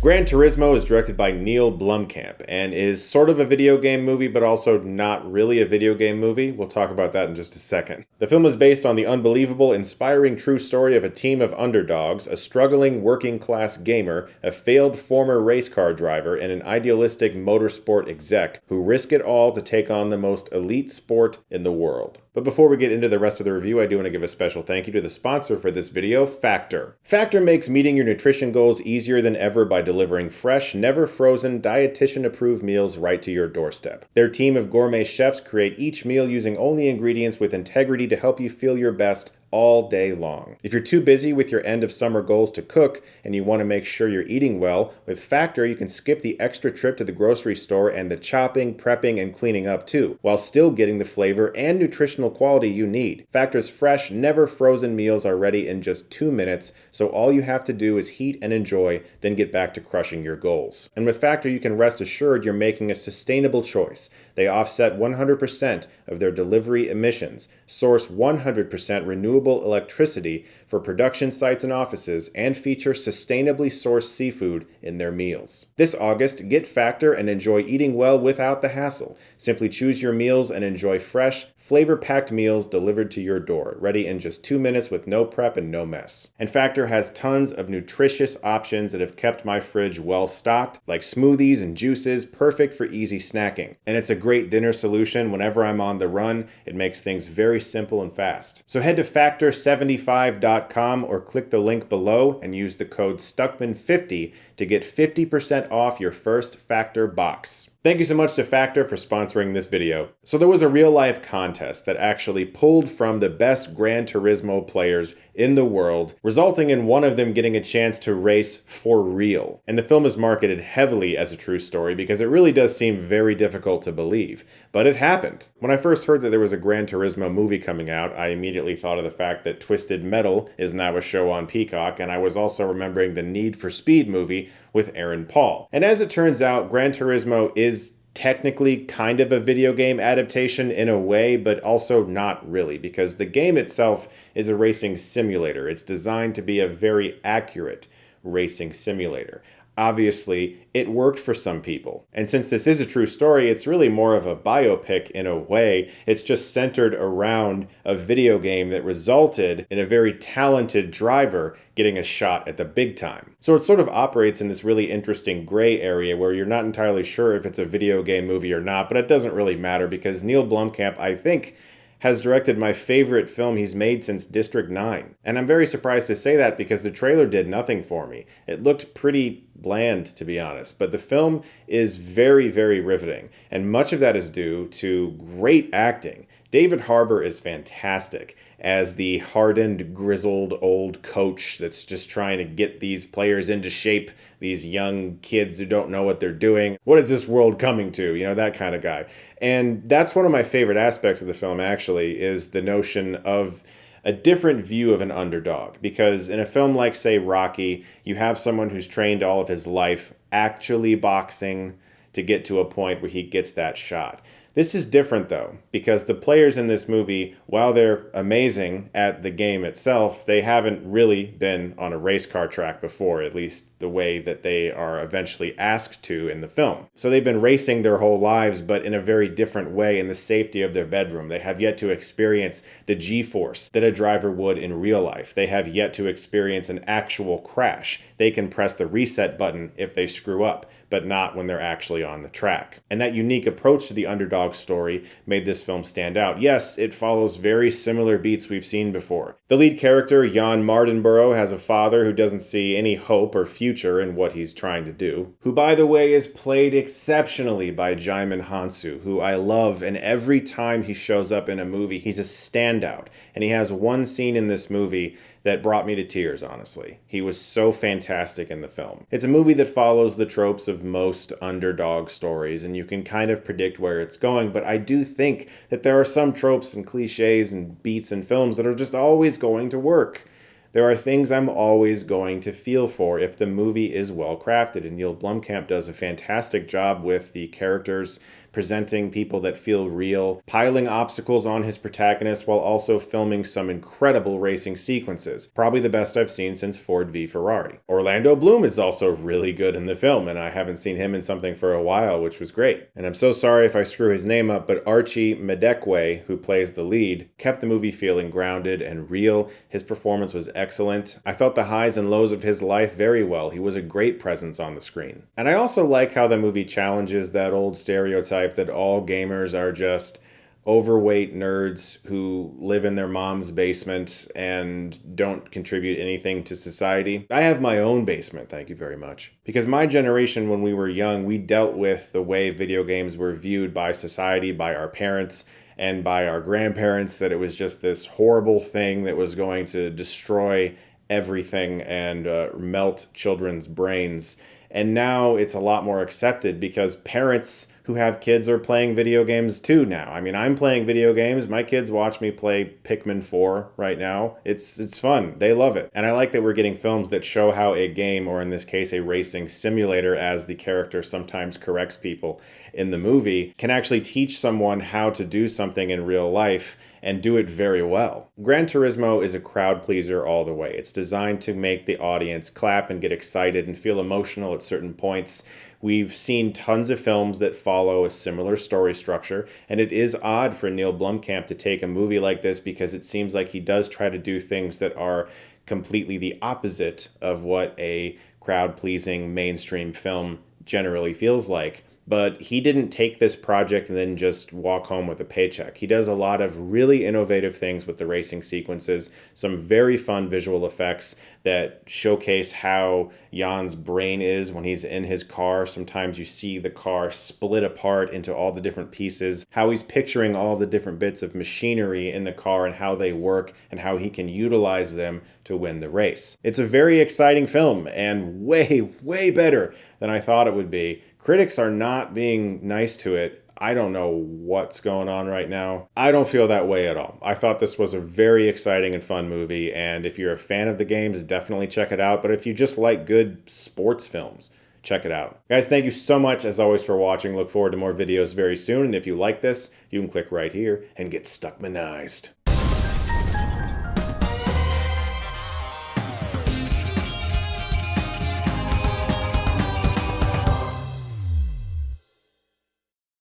Gran Turismo is directed by Neill Blomkamp and is sort of a video game movie, but also not really a video game movie. We'll talk about that in just a second. The film is based on the unbelievable, inspiring true story of a team of underdogs, a struggling working-class gamer, a failed former race car driver, and an idealistic motorsport exec who risk it all to take on the most elite sport in the world. But before we get into the rest of the review, I do want to give a special thank you to the sponsor for this video, Factor. Factor makes meeting your nutrition goals easier than ever by delivering fresh, never frozen, dietitian-approved meals right to your doorstep. Their team of gourmet chefs create each meal using only ingredients with integrity to help you feel your best all day long. If you're too busy with your end of summer goals to cook and you want to make sure you're eating well, with Factor you can skip the extra trip to the grocery store and the chopping, prepping, and cleaning up too, while still getting the flavor and nutritional quality you need. Factor's fresh, never frozen meals are ready in just 2 minutes, so all you have to do is heat and enjoy, then get back to crushing your goals. And with Factor you can rest assured you're making a sustainable choice. They offset 100% of their delivery emissions, source 100% renewable electricity for production sites and offices, and feature sustainably sourced seafood in their meals. This August, get Factor and enjoy eating well without the hassle. Simply choose your meals and enjoy fresh, flavor-packed meals delivered to your door, ready in just 2 minutes with no prep and no mess. And Factor has tons of nutritious options that have kept my fridge well stocked, like smoothies and juices, perfect for easy snacking. And it's a great dinner solution whenever I'm on the run. It makes things very simple and fast. So head to factor75.com or click the link below and use the code Stuckmann50 to get 50% off your first Factor box. Thank you so much to Factor for sponsoring this video. So there was a real-life contest that actually pulled from the best Gran Turismo players in the world, resulting in one of them getting a chance to race for real. And the film is marketed heavily as a true story because it really does seem very difficult to believe. But it happened. When I first heard that there was a Gran Turismo movie coming out, I immediately thought of the fact that Twisted Metal is now a show on Peacock, and I was also remembering the Need for Speed movie with Aaron Paul. And as it turns out, Gran Turismo is technically kind of a video game adaptation in a way, but also not really, because the game itself is a racing simulator. It's designed to be a very accurate racing simulator. Obviously, it worked for some people. And since this is a true story, it's really more of a biopic in a way. It's just centered around a video game that resulted in a very talented driver getting a shot at the big time. So it sort of operates in this really interesting gray area where you're not entirely sure if it's a video game movie or not, but it doesn't really matter because Neill Blomkamp, I think, has directed my favorite film he's made since District 9. And I'm very surprised to say that because the trailer did nothing for me. It looked pretty bland, to be honest, but the film is very, very riveting. And much of that is due to great acting. David Harbour is fantastic as the hardened, grizzled old coach that's just trying to get these players into shape, these young kids who don't know what they're doing. What is this world coming to? You know, that kind of guy. And that's one of my favorite aspects of the film, actually, is the notion of a different view of an underdog. Because in a film like, say, Rocky, you have someone who's trained all of his life actually boxing to get to a point where he gets that shot. This is different, though, because the players in this movie, while they're amazing at the game itself, they haven't really been on a race car track before, at least the way that they are eventually asked to in the film. So they've been racing their whole lives, but in a very different way in the safety of their bedroom. They have yet to experience the G-force that a driver would in real life. They have yet to experience an actual crash. They can press the reset button if they screw up, but not when they're actually on the track. And that unique approach to the underdog story made this film stand out. Yes, it follows very similar beats we've seen before. The lead character, Jan Mardenborough, has a father who doesn't see any hope or future in what he's trying to do, who, by the way, is played exceptionally by Djimon, who I love, and every time he shows up in a movie, he's a standout. And he has one scene in this movie that brought me to tears, honestly. He was so fantastic in the film. It's a movie that follows the tropes of most underdog stories, and you can kind of predict where it's going, but I do think that there are some tropes and cliches and beats in films that are just always going to work. There are things I'm always going to feel for if the movie is well crafted, and Neill Blomkamp does a fantastic job with the characters presenting people that feel real, piling obstacles on his protagonist while also filming some incredible racing sequences. Probably the best I've seen since Ford v Ferrari. Orlando Bloom is also really good in the film, and I haven't seen him in something for a while, which was great. And I'm so sorry if I screw his name up, but Archie Madekwe, who plays the lead, kept the movie feeling grounded and real. His performance was excellent. I felt the highs and lows of his life very well. He was a great presence on the screen. And I also like how the movie challenges that old stereotype that all gamers are just overweight nerds who live in their mom's basement and don't contribute anything to society. I have my own basement, thank you very much. Because my generation, when we were young, we dealt with the way video games were viewed by society, by our parents, and by our grandparents, that it was just this horrible thing that was going to destroy everything and melt children's brains. And now it's a lot more accepted because parents who have kids are playing video games too now. I mean, I'm playing video games. My kids watch me play Pikmin 4 right now. It's fun. They love it. And I like that we're getting films that show how a game, or in this case, a racing simulator, as the character sometimes corrects people in the movie, can actually teach someone how to do something in real life and do it very well. Gran Turismo is a crowd pleaser all the way. It's designed to make the audience clap and get excited and feel emotional at certain points. We've seen tons of films that follow a similar story structure, and it is odd for Neill Blomkamp to take a movie like this because it seems like he does try to do things that are completely the opposite of what a crowd-pleasing mainstream film generally feels like. But he didn't take this project and then just walk home with a paycheck. He does a lot of really innovative things with the racing sequences, some very fun visual effects that showcase how Jan's brain is when he's in his car. Sometimes you see the car split apart into all the different pieces, how he's picturing all the different bits of machinery in the car and how they work and how he can utilize them to win the race. It's a very exciting film and way, way better than I thought it would be. Critics are not being nice to it. I don't know what's going on right now. I don't feel that way at all. I thought this was a very exciting and fun movie, and if you're a fan of the games, definitely check it out. But if you just like good sports films, check it out. Guys, thank you so much, as always, for watching. Look forward to more videos very soon, and if you like this, you can click right here and get Stuckmanized.